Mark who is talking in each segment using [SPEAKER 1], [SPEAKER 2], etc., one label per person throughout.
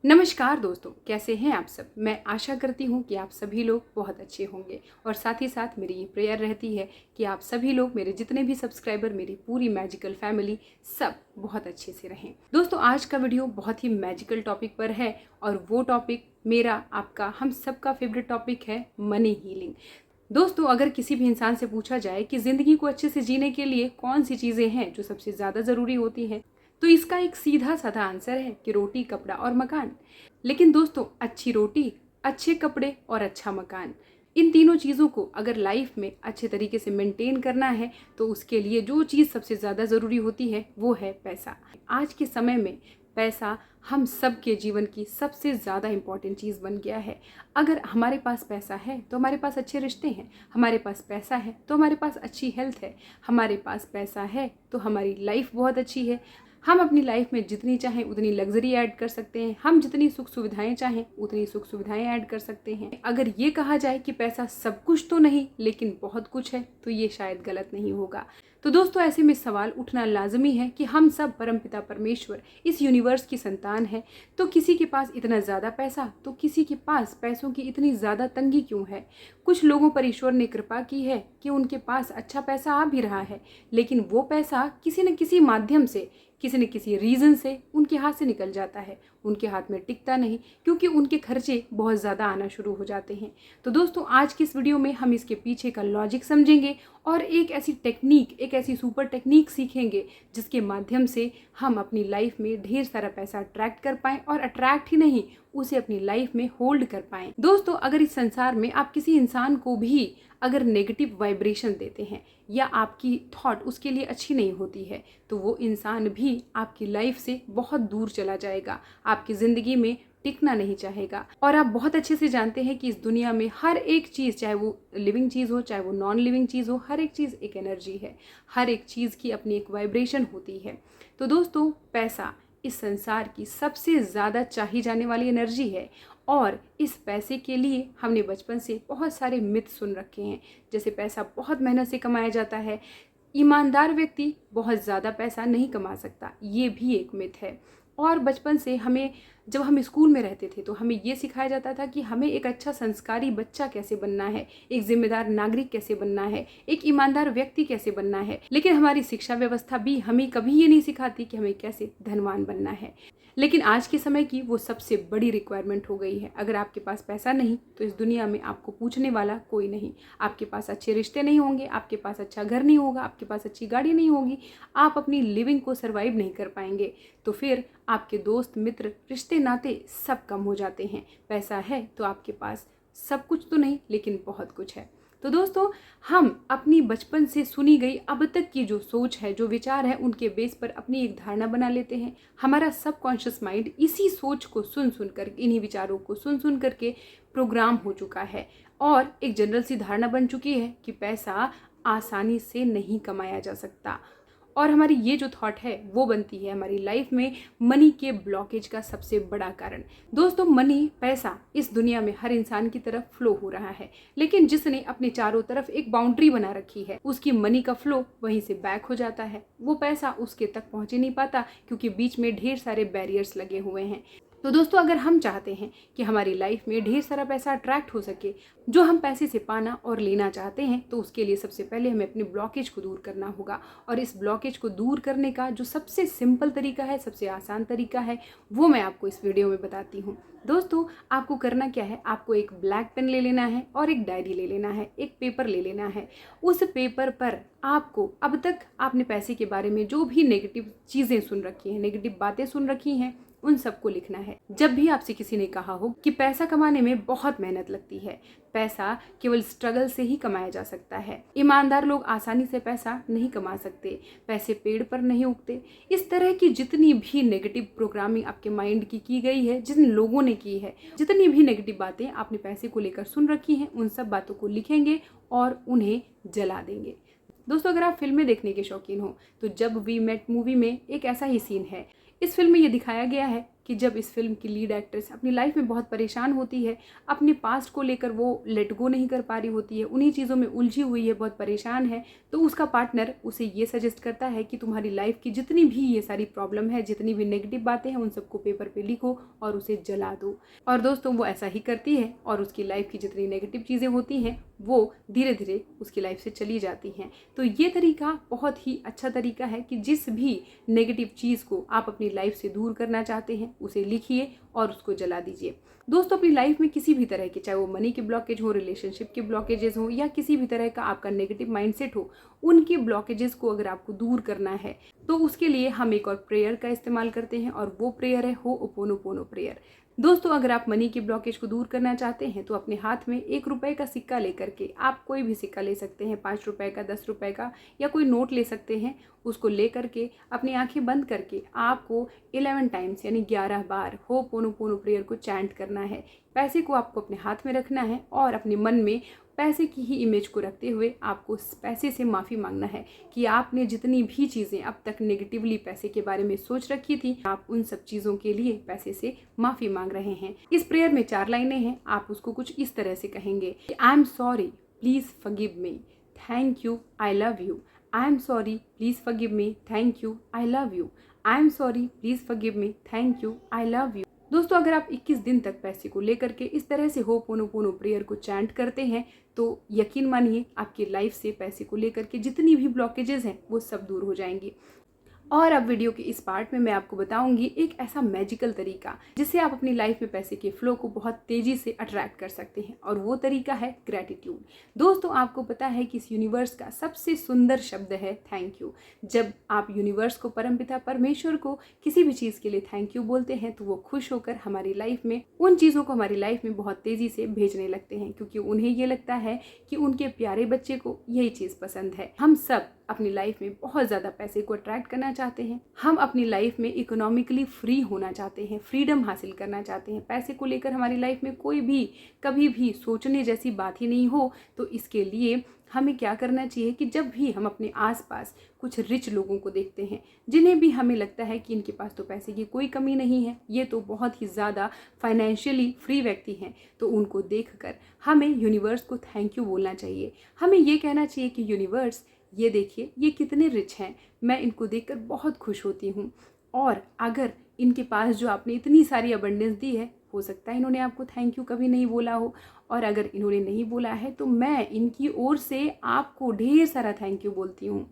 [SPEAKER 1] नमस्कार दोस्तों, कैसे हैं आप सब। मैं आशा करती हूँ कि आप सभी लोग बहुत अच्छे होंगे और साथ ही साथ मेरी ये प्रेयर रहती है कि आप सभी लोग, मेरे जितने भी सब्सक्राइबर, मेरी पूरी मैजिकल फैमिली सब बहुत अच्छे से रहें। दोस्तों, आज का वीडियो बहुत ही मैजिकल टॉपिक पर है और वो टॉपिक मेरा, आपका, हम सबका फेवरेट टॉपिक है मनी हीलिंग। दोस्तों, अगर किसी भी इंसान से पूछा जाए कि ज़िंदगी को अच्छे से जीने के लिए कौन सी चीज़ें हैं जो सबसे ज़्यादा ज़रूरी होती हैं, तो इसका एक सीधा साधा आंसर है कि रोटी, कपड़ा और मकान। लेकिन दोस्तों, अच्छी रोटी, अच्छे कपड़े और अच्छा मकान, इन तीनों चीज़ों को अगर लाइफ में अच्छे तरीके से मेंटेन करना है तो उसके लिए जो चीज़ सबसे ज़्यादा ज़रूरी होती है वो है पैसा। आज के समय में पैसा हम सब के जीवन की सबसे ज़्यादा इम्पॉर्टेंट चीज़ बन गया है। अगर हमारे पास पैसा है तो हमारे पास अच्छे रिश्ते हैं, हमारे पास पैसा है तो हमारे पास अच्छी हेल्थ है, हमारे पास पैसा है तो हमारी लाइफ बहुत अच्छी है। हम अपनी लाइफ में जितनी चाहें उतनी लग्जरी ऐड कर सकते हैं, हम जितनी सुख सुविधाएं चाहें उतनी सुख सुविधाएं ऐड कर सकते हैं। अगर ये कहा जाए कि पैसा सब कुछ तो नहीं लेकिन बहुत कुछ है, तो ये शायद गलत नहीं होगा। तो दोस्तों, ऐसे में सवाल उठना लाजमी है कि हम सब परमपिता परमेश्वर, इस यूनिवर्स की संतान है, तो किसी के पास इतना ज़्यादा पैसा तो किसी के पास पैसों की इतनी ज़्यादा तंगी क्यों है। कुछ लोगों पर ईश्वर ने कृपा की है कि उनके पास अच्छा पैसा आ भी रहा है, लेकिन वो पैसा किसी न किसी माध्यम से, किसी न किसी रीज़न से उनके हाथ से निकल जाता है, उनके हाथ में टिकता नहीं, क्योंकि उनके खर्चे बहुत ज़्यादा आना शुरू हो जाते हैं। तो दोस्तों, आज की इस वीडियो में हम इसके पीछे का लॉजिक समझेंगे और एक ऐसी टेक्निक, एक ऐसी सुपर टेक्निक सीखेंगे जिसके माध्यम से हम अपनी लाइफ में ढेर सारा पैसा अट्रैक्ट कर पाएँ, और अट्रैक्ट ही नहीं, उसे अपनी लाइफ में होल्ड कर पाएँ। दोस्तों, अगर इस संसार में आप किसी इंसान को भी अगर नेगेटिव वाइब्रेशन देते हैं या आपकी थॉट उसके लिए अच्छी नहीं होती है, तो वो इंसान भी आपकी लाइफ से बहुत दूर चला जाएगा, आपकी ज़िंदगी में टिकना नहीं चाहेगा। और आप बहुत अच्छे से जानते हैं कि इस दुनिया में हर एक चीज़, चाहे वो लिविंग चीज़ हो चाहे वो नॉन लिविंग चीज़ हो, हर एक चीज़ एक एनर्जी है, हर एक चीज़ की अपनी एक वाइब्रेशन होती है। तो दोस्तों, पैसा इस संसार की सबसे ज़्यादा चाही जाने वाली एनर्जी है, और इस पैसे के लिए हमने बचपन से बहुत सारे मिथ सुन रखे हैं। जैसे पैसा बहुत मेहनत से कमाया जाता है, ईमानदार व्यक्ति बहुत ज़्यादा पैसा नहीं कमा सकता, ये भी एक मिथ है। और बचपन से हमें, जब हम स्कूल में रहते थे तो हमें ये सिखाया जाता था कि हमें एक अच्छा संस्कारी बच्चा कैसे बनना है, एक जिम्मेदार नागरिक कैसे बनना है, एक ईमानदार व्यक्ति कैसे बनना है। लेकिन हमारी शिक्षा व्यवस्था भी हमें कभी ये नहीं सिखाती कि हमें कैसे धनवान बनना है। लेकिन आज के समय की वो सबसे बड़ी रिक्वायरमेंट हो गई है। अगर आपके पास पैसा नहीं तो इस दुनिया में आपको पूछने वाला कोई नहीं। आपके पास अच्छे रिश्ते नहीं होंगे, आपके पास अच्छा घर नहीं होगा, आपके पास अच्छी गाड़ी नहीं होगी, आप अपनी लिविंग को सर्वाइव नहीं कर पाएंगे। तो फिर आपके दोस्त, मित्र, रिश्ते, नाते सब कम हो जाते हैं। पैसा है तो आपके पास सब कुछ तो नहीं लेकिन बहुत कुछ है। तो दोस्तों, हम अपनी बचपन से सुनी गई अब तक की जो सोच है, जो विचार है, उनके बेस पर अपनी एक धारणा बना लेते हैं। हमारा सबकॉन्शियस माइंड इसी सोच को सुन सुन कर, इन्हीं विचारों को सुन सुन करके प्रोग्राम हो चुका है, और एक जनरल सी धारणा बन चुकी है कि पैसा आसानी से नहीं कमाया जा सकता। और हमारी ये जो थॉट है वो बनती है हमारी लाइफ में मनी के ब्लॉकेज का सबसे बड़ा कारण। दोस्तों, मनी, पैसा इस दुनिया में हर इंसान की तरफ फ्लो हो रहा है, लेकिन जिसने अपने चारों तरफ एक बाउंड्री बना रखी है, उसकी मनी का फ्लो वहीं से बैक हो जाता है। वो पैसा उसके तक पहुंच ही नहीं पाता, क्योंकि बीच में ढेर सारे बैरियर्स लगे हुए हैं। तो दोस्तों, अगर हम चाहते हैं कि हमारी लाइफ में ढेर सारा पैसा अट्रैक्ट हो सके, जो हम पैसे से पाना और लेना चाहते हैं, तो उसके लिए सबसे पहले हमें अपने ब्लॉकेज को दूर करना होगा। और इस ब्लॉकेज को दूर करने का जो सबसे सिंपल तरीका है, सबसे आसान तरीका है, वो मैं आपको इस वीडियो में बताती हूँ। दोस्तों, आपको करना क्या है, आपको एक ब्लैक पेन ले लेना है और एक डायरी ले लेना है, एक पेपर ले लेना है। उस पेपर पर आपको अब तक आपने पैसे के बारे में जो भी नेगेटिव चीज़ें सुन रखी हैं, नेगेटिव बातें सुन रखी हैं, उन सबको लिखना है। जब भी आपसे किसी ने कहा हो कि पैसा कमाने में बहुत मेहनत लगती है, पैसा केवल स्ट्रगल से ही कमाया जा सकता है, ईमानदार लोग आसानी से पैसा नहीं कमा सकते, पैसे पेड़ पर नहीं उगते, इस तरह की जितनी भी नेगेटिव प्रोग्रामिंग आपके माइंड की गई है, जिन लोगों ने की है, जितनी भी नेगेटिव बातें आपने पैसे को लेकर सुन रखी हैं, उन सब बातों को लिखेंगे और उन्हें जला देंगे। दोस्तों, अगर आप फिल्में देखने के शौकीन हो तो जब वी मेट मूवी में एक ऐसा ही सीन है। इस फिल्म में ये दिखाया गया है कि जब इस फिल्म की लीड एक्ट्रेस अपनी लाइफ में बहुत परेशान होती है, अपने पास्ट को लेकर वो लेट गो नहीं कर पा रही होती है, उन्हीं चीज़ों में उलझी हुई है, बहुत परेशान है, तो उसका पार्टनर उसे ये सजेस्ट करता है कि तुम्हारी लाइफ की जितनी भी ये सारी प्रॉब्लम है, जितनी भी नेगेटिव बातें हैं, उन सबको पेपर पे लिखो और उसे जला दो। और दोस्तों वो ऐसा ही करती है और उसकी लाइफ की जितनी नेगेटिव चीज़ें होती हैं वो धीरे धीरे उसकी लाइफ से चली जाती हैं। तो ये तरीका बहुत ही अच्छा तरीका है कि जिस भी नेगेटिव चीज़ को आप अपनी लाइफ से दूर करना चाहते हैं उसे लिखिए और उसको जला दीजिए। दोस्तों अपनी लाइफ में किसी भी तरह के, चाहे वो मनी के ब्लॉकेज हो, रिलेशनशिप के ब्लॉकेजेस हो, या किसी भी तरह का आपका नेगेटिव माइंडसेट हो, उनके ब्लॉकेजेस को अगर आपको दूर करना है तो उसके लिए हम एक और प्रेयर का इस्तेमाल करते हैं और वो प्रेयर है होओपोनोपोनो प्रेयर। दोस्तों अगर आप मनी की ब्लॉकेज को दूर करना चाहते हैं तो अपने हाथ में 1 रुपए का सिक्का लेकर के, आप कोई भी सिक्का ले सकते हैं, 5 रुपए का, 10 रुपए का, या कोई नोट ले सकते हैं, उसको ले करके अपनी आंखें बंद करके आपको 11 टाइम्स यानी 11 बार होओपोनोपोनो प्रेयर को चैंट करना है। पैसे को आपको अपने हाथ में रखना है और अपने मन में पैसे की ही इमेज को रखते हुए आपको उस पैसे से माफ़ी मांगना है कि आपने जितनी भी चीज़ें अब तक नेगेटिवली पैसे के बारे में सोच रखी थी, आप उन सब चीज़ों के लिए पैसे से माफ़ी मांग रहे हैं। इस प्रेयर में 4 लाइनें हैं। आप उसको कुछ इस तरह से कहेंगे, I am sorry, please forgive me, thank you, I love you, I am sorry, please forgive me, thank you, I love you, I am sorry, please forgive me, thank you, I love you. दोस्तों अगर आप 21 दिन तक पैसे को लेकर के इस तरह से होओपोनोपोनो प्रेयर को चैंट करते हैं तो यकीन मानिए आपकी लाइफ से पैसे को लेकर के जितनी भी ब्लॉकेजेस हैं वो सब दूर हो जाएंगी। और अब वीडियो के इस पार्ट में मैं आपको बताऊंगी एक ऐसा मैजिकल तरीका जिससे आप अपनी लाइफ में पैसे के फ्लो को बहुत तेजी से अट्रैक्ट कर सकते हैं, और वो तरीका है ग्रैटिट्यूड। दोस्तों आपको पता है कि इस यूनिवर्स का सबसे सुंदर शब्द है थैंक यू। जब आप यूनिवर्स को, परमपिता परमेश्वर को किसी भी चीज़ के लिए थैंक यू बोलते हैं तो वो खुश होकर हमारी लाइफ में उन चीज़ों को हमारी लाइफ में बहुत तेज़ी से भेजने लगते हैं, क्योंकि उन्हें ये लगता है कि उनके प्यारे बच्चे को यही चीज़ पसंद है। हम सब अपनी लाइफ में बहुत ज़्यादा पैसे को अट्रैक्ट करना चाहते हैं, हम अपनी लाइफ में इकोनॉमिकली फ्री होना चाहते हैं, फ्रीडम हासिल करना चाहते हैं। पैसे को लेकर हमारी लाइफ में कोई भी कभी भी सोचने जैसी बात ही नहीं हो। तो इसके लिए हमें क्या करना चाहिए कि जब भी हम अपने आसपास कुछ रिच लोगों को देखते हैं, जिन्हें भी हमें लगता है कि इनके पास तो पैसे की कोई कमी नहीं है, ये तो बहुत ही ज़्यादा फाइनेंशियली फ्री व्यक्ति हैं, तो उनको देखकर हमें यूनिवर्स को थैंक यू बोलना चाहिए। हमें ये कहना चाहिए कि यूनिवर्स ये देखिए ये कितने रिच हैं, मैं इनको देखकर बहुत खुश होती हूँ, और अगर इनके पास जो आपने इतनी सारी अबंडेंस दी है, हो सकता है इन्होंने आपको थैंक यू कभी नहीं बोला हो, और अगर इन्होंने नहीं बोला है तो मैं इनकी ओर से आपको ढेर सारा थैंक यू बोलती हूँ।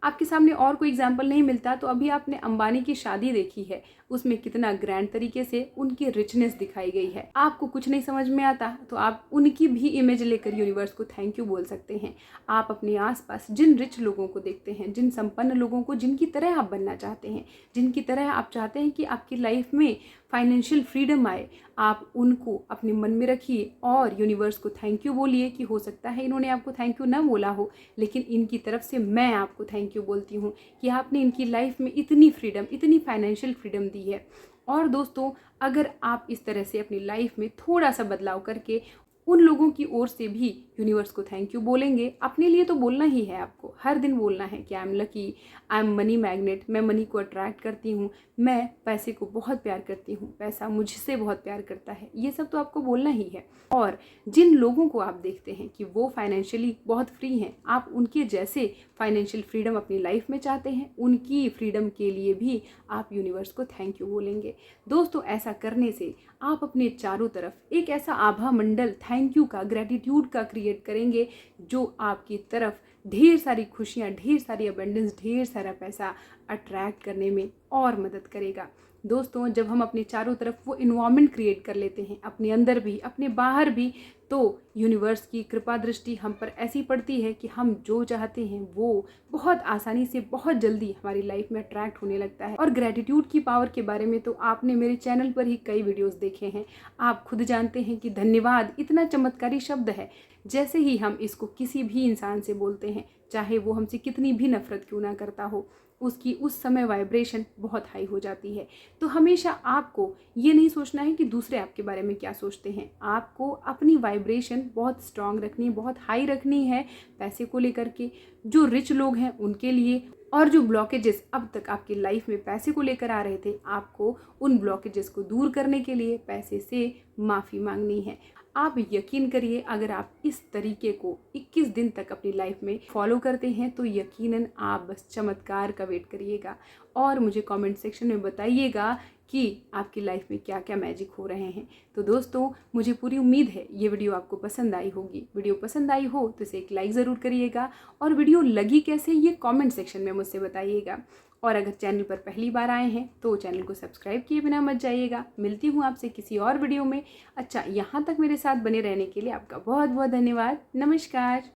[SPEAKER 1] आपके सामने और कोई एग्जाम्पल नहीं मिलता तो अभी आपने अंबानी की शादी देखी है, उसमें कितना ग्रैंड तरीके से उनकी रिचनेस दिखाई गई है। आपको कुछ नहीं समझ में आता तो आप उनकी भी इमेज लेकर यूनिवर्स को थैंक यू बोल सकते हैं। आप अपने आसपास जिन रिच लोगों को देखते हैं, जिन संपन्न लोगों को, जिनकी तरह आप बनना चाहते हैं, जिनकी तरह आप चाहते हैं कि आपकी लाइफ में फाइनेंशियल फ्रीडम आए, आप उनको अपने मन में रखिए और यूनिवर्स को थैंक यू बोलिए कि हो सकता है इन्होंने आपको थैंक यू ना बोला हो, लेकिन इनकी तरफ से मैं आपको थैंक यू बोलती हूँ कि आपने इनकी लाइफ में इतनी फ्रीडम, इतनी फाइनेंशियल फ्रीडम दी है। और दोस्तों अगर आप इस तरह से अपनी लाइफ में थोड़ा सा बदलाव करके उन लोगों की ओर से भी यूनिवर्स को थैंक यू बोलेंगे, अपने लिए तो बोलना ही है, आपको हर दिन बोलना है कि I am lucky, I am money magnet, मैं मनी को अट्रैक्ट करती हूँ, मैं पैसे को बहुत प्यार करती हूँ, पैसा मुझसे बहुत प्यार करता है, ये सब तो आपको बोलना ही है। और जिन लोगों को आप देखते हैं कि वो फाइनेंशियली बहुत फ्री हैं, आप उनके जैसे फाइनेंशियल फ्रीडम अपनी लाइफ में चाहते हैं, उनकी फ्रीडम के लिए भी आप यूनिवर्स को थैंक यू बोलेंगे। दोस्तों ऐसा करने से आप अपने चारों तरफ एक ऐसा आभा मंडल थैंक यू का, ग्रेटिट्यूड का क्रिएट करेंगे जो आपकी तरफ ढेर सारी खुशियाँ, ढेर सारी अबंडेंस, ढेर सारा पैसा अट्रैक्ट करने में और मदद करेगा। दोस्तों जब हम अपने चारों तरफ वो इन्वायरमेंट क्रिएट कर लेते हैं, अपने अंदर भी अपने बाहर भी, तो यूनिवर्स की कृपा दृष्टि हम पर ऐसी पड़ती है कि हम जो चाहते हैं वो बहुत आसानी से, बहुत जल्दी हमारी लाइफ में अट्रैक्ट होने लगता है। और ग्रेटिट्यूड की पावर के बारे में तो आपने मेरे चैनल पर ही कई वीडियोस देखे हैं, आप खुद जानते हैं कि धन्यवाद इतना चमत्कारी शब्द है। जैसे ही हम इसको किसी भी इंसान से बोलते हैं, चाहे वो हमसे कितनी भी नफरत क्यों ना करता हो, उसकी उस समय वाइब्रेशन बहुत हाई हो जाती है। तो हमेशा आपको ये नहीं सोचना है कि दूसरे आपके बारे में क्या सोचते हैं, आपको अपनी वाइब्रेशन बहुत स्ट्रांग रखनी है, बहुत हाई रखनी है पैसे को लेकर के। जो रिच लोग हैं उनके लिए और जो ब्लॉकेजेस अब तक आपकी लाइफ में पैसे को लेकर आ रहे थे, आपको उन ब्लॉकेजेस को दूर करने के लिए पैसे से माफ़ी मांगनी है। आप यकीन करिए, अगर आप इस तरीके को 21 दिन तक अपनी लाइफ में फॉलो करते हैं तो यकीनन आप बस चमत्कार का वेट करिएगा और मुझे कमेंट सेक्शन में बताइएगा कि आपकी लाइफ में क्या क्या मैजिक हो रहे हैं। तो दोस्तों, मुझे पूरी उम्मीद है ये वीडियो आपको पसंद आई होगी। वीडियो पसंद आई हो तो इसे एक लाइक ज़रूर करिएगा और वीडियो लगी कैसे ये कमेंट सेक्शन में मुझसे बताइएगा। और अगर चैनल पर पहली बार आए हैं तो चैनल को सब्सक्राइब किए बिना मत जाइएगा। मिलती हूँ आपसे किसी और वीडियो में। अच्छा, यहाँ तक मेरे साथ बने रहने के लिए आपका बहुत बहुत धन्यवाद। नमस्कार।